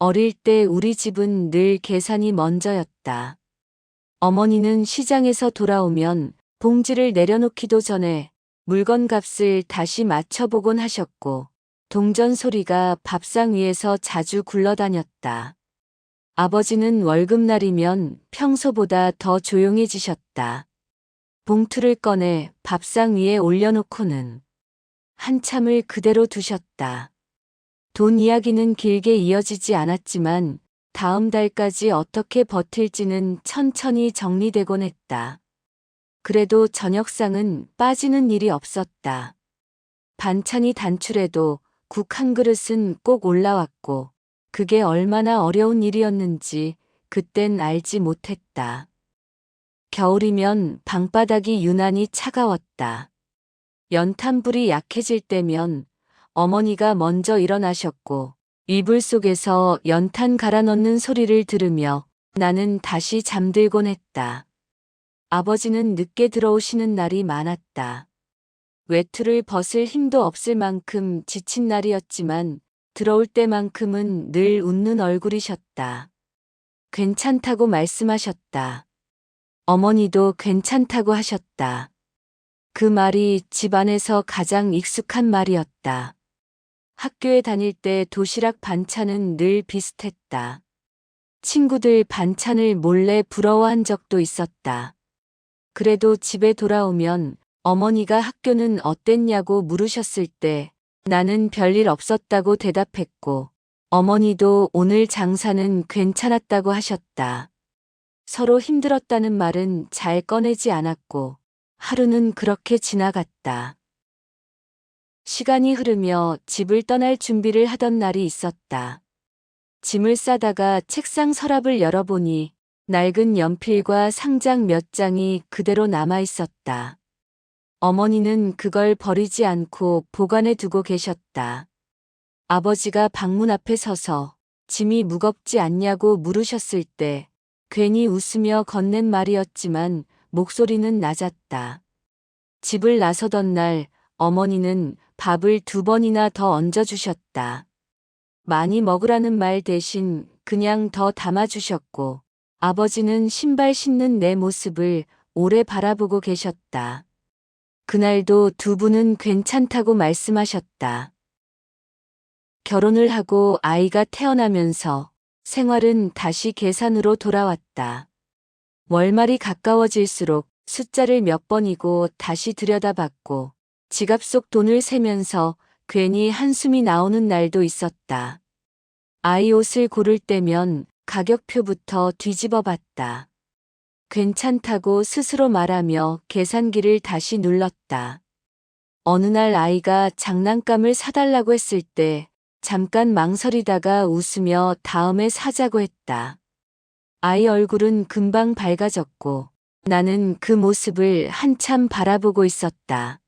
어릴 때 우리 집은 늘 계산이 먼저였다. 어머니는 시장에서 돌아오면 봉지를 내려놓기도 전에 물건 값을 다시 맞춰보곤 하셨고, 동전 소리가 밥상 위에서 자주 굴러다녔다. 아버지는 월급날이면 평소보다 더 조용해지셨다. 봉투를 꺼내 밥상 위에 올려놓고는 한참을 그대로 두셨다. 돈 이야기는 길게 이어지지 않았지만 다음 달까지 어떻게 버틸지는 천천히 정리되곤 했다. 그래도 저녁상은 빠지는 일이 없었다. 반찬이 단출해도 국 한 그릇은 꼭 올라왔고, 그게 얼마나 어려운 일이었는지 그땐 알지 못했다. 겨울이면 방바닥이 유난히 차가웠다. 연탄불이 약해질 때면 어머니가 먼저 일어나셨고, 이불 속에서 연탄 갈아 넣는 소리를 들으며 나는 다시 잠들곤 했다. 아버지는 늦게 들어오시는 날이 많았다. 외투를 벗을 힘도 없을 만큼 지친 날이었지만 들어올 때만큼은 늘 웃는 얼굴이셨다. 괜찮다고 말씀하셨다. 어머니도 괜찮다고 하셨다. 그 말이 집안에서 가장 익숙한 말이었다. 학교에 다닐 때 도시락 반찬은 늘 비슷했다. 친구들 반찬을 몰래 부러워한 적도 있었다. 그래도 집에 돌아오면 어머니가 학교는 어땠냐고 물으셨을 때 나는 별일 없었다고 대답했고, 어머니도 오늘 장사는 괜찮았다고 하셨다. 서로 힘들었다는 말은 잘 꺼내지 않았고, 하루는 그렇게 지나갔다. 시간이 흐르며 집을 떠날 준비를 하던 날이 있었다. 짐을 싸다가 책상 서랍을 열어보니 낡은 연필과 상장 몇 장이 그대로 남아 있었다. 어머니는 그걸 버리지 않고 보관해 두고 계셨다. 아버지가 방문 앞에 서서 짐이 무겁지 않냐고 물으셨을 때 괜히 웃으며 건넨 말이었지만 목소리는 낮았다. 집을 나서던 날 어머니는 밥을 2번이나 더 얹어주셨다. 많이 먹으라는 말 대신 그냥 더 담아주셨고, 아버지는 신발 신는 내 모습을 오래 바라보고 계셨다. 그날도 두 분은 괜찮다고 말씀하셨다. 결혼을 하고 아이가 태어나면서 생활은 다시 계산으로 돌아왔다. 월말이 가까워질수록 숫자를 몇 번이고 다시 들여다봤고, 지갑 속 돈을 세면서 괜히 한숨이 나오는 날도 있었다. 아이 옷을 고를 때면 가격표부터 뒤집어 봤다. 괜찮다고 스스로 말하며 계산기를 다시 눌렀다. 어느 날 아이가 장난감을 사달라고 했을 때 잠깐 망설이다가 웃으며 다음에 사자고 했다. 아이 얼굴은 금방 밝아졌고 나는 그 모습을 한참 바라보고 있었다.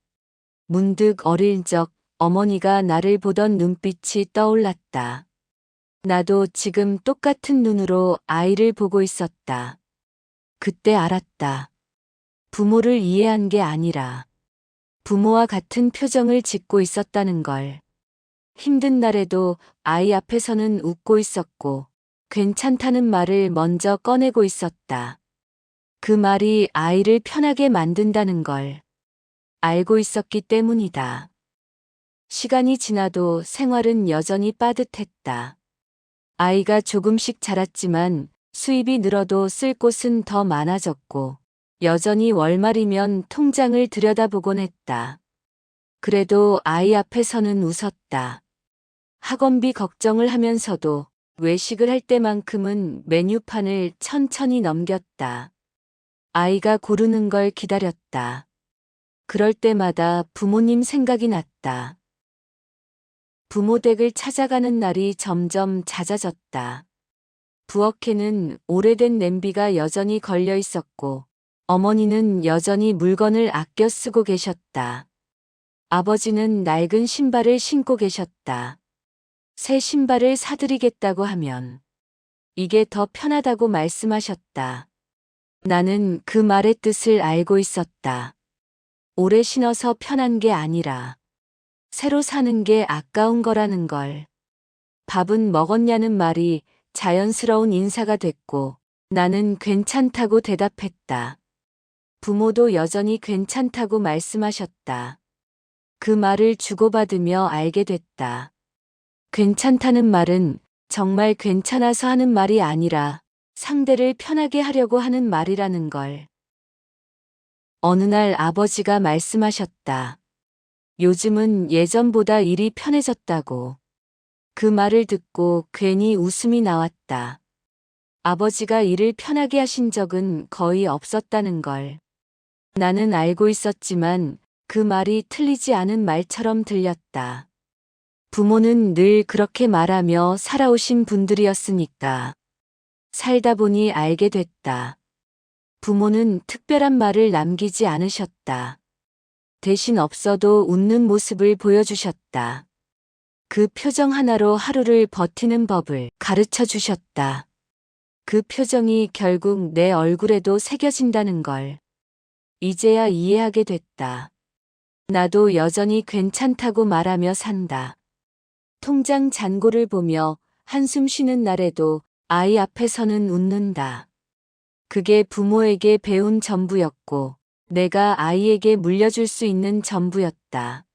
문득 어릴 적 어머니가 나를 보던 눈빛이 떠올랐다. 나도 지금 똑같은 눈으로 아이를 보고 있었다. 그때 알았다. 부모를 이해한 게 아니라 부모와 같은 표정을 짓고 있었다는 걸. 힘든 날에도 아이 앞에서는 웃고 있었고 괜찮다는 말을 먼저 꺼내고 있었다. 그 말이 아이를 편하게 만든다는 걸 알고 있었기 때문이다. 시간이 지나도 생활은 여전히 빠듯했다. 아이가 조금씩 자랐지만 수입이 늘어도 쓸 곳은 더 많아졌고 여전히 월말이면 통장을 들여다보곤 했다. 그래도 아이 앞에서는 웃었다. 학원비 걱정을 하면서도 외식을 할 때만큼은 메뉴판을 천천히 넘겼다. 아이가 고르는 걸 기다렸다. 그럴 때마다 부모님 생각이 났다. 부모 댁을 찾아가는 날이 점점 잦아졌다. 부엌에는 오래된 냄비가 여전히 걸려 있었고 어머니는 여전히 물건을 아껴 쓰고 계셨다. 아버지는 낡은 신발을 신고 계셨다. 새 신발을 사드리겠다고 하면 이게 더 편하다고 말씀하셨다. 나는 그 말의 뜻을 알고 있었다. 오래 신어서 편한 게 아니라 새로 사는 게 아까운 거라는 걸. 밥은 먹었냐는 말이 자연스러운 인사가 됐고 나는 괜찮다고 대답했다. 부모도 여전히 괜찮다고 말씀하셨다. 그 말을 주고받으며 알게 됐다. 괜찮다는 말은 정말 괜찮아서 하는 말이 아니라 상대를 편하게 하려고 하는 말이라는 걸. 어느 날 아버지가 말씀하셨다. 요즘은 예전보다 일이 편해졌다고. 그 말을 듣고 괜히 웃음이 나왔다. 아버지가 일을 편하게 하신 적은 거의 없었다는 걸. 나는 알고 있었지만 그 말이 틀리지 않은 말처럼 들렸다. 부모는 늘 그렇게 말하며 살아오신 분들이었으니까. 살다 보니 알게 됐다. 부모는 특별한 말을 남기지 않으셨다. 대신 없어도 웃는 모습을 보여주셨다. 그 표정 하나로 하루를 버티는 법을 가르쳐 주셨다. 그 표정이 결국 내 얼굴에도 새겨진다는 걸 이제야 이해하게 됐다. 나도 여전히 괜찮다고 말하며 산다. 통장 잔고를 보며 한숨 쉬는 날에도 아이 앞에서는 웃는다. 그게 부모에게 배운 전부였고 내가 아이에게 물려줄 수 있는 전부였다.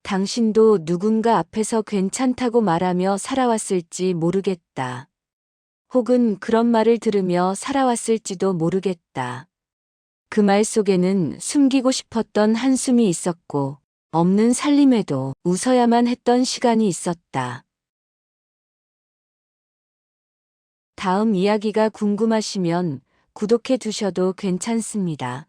당신도 누군가 앞에서 괜찮다고 말하며 살아왔을지 모르겠다. 혹은 그런 말을 들으며 살아왔을지도 모르겠다. 그 말 속에는 숨기고 싶었던 한숨이 있었고 없는 살림에도 웃어야만 했던 시간이 있었다. 다음 이야기가 궁금하시면 구독해 두셔도 괜찮습니다.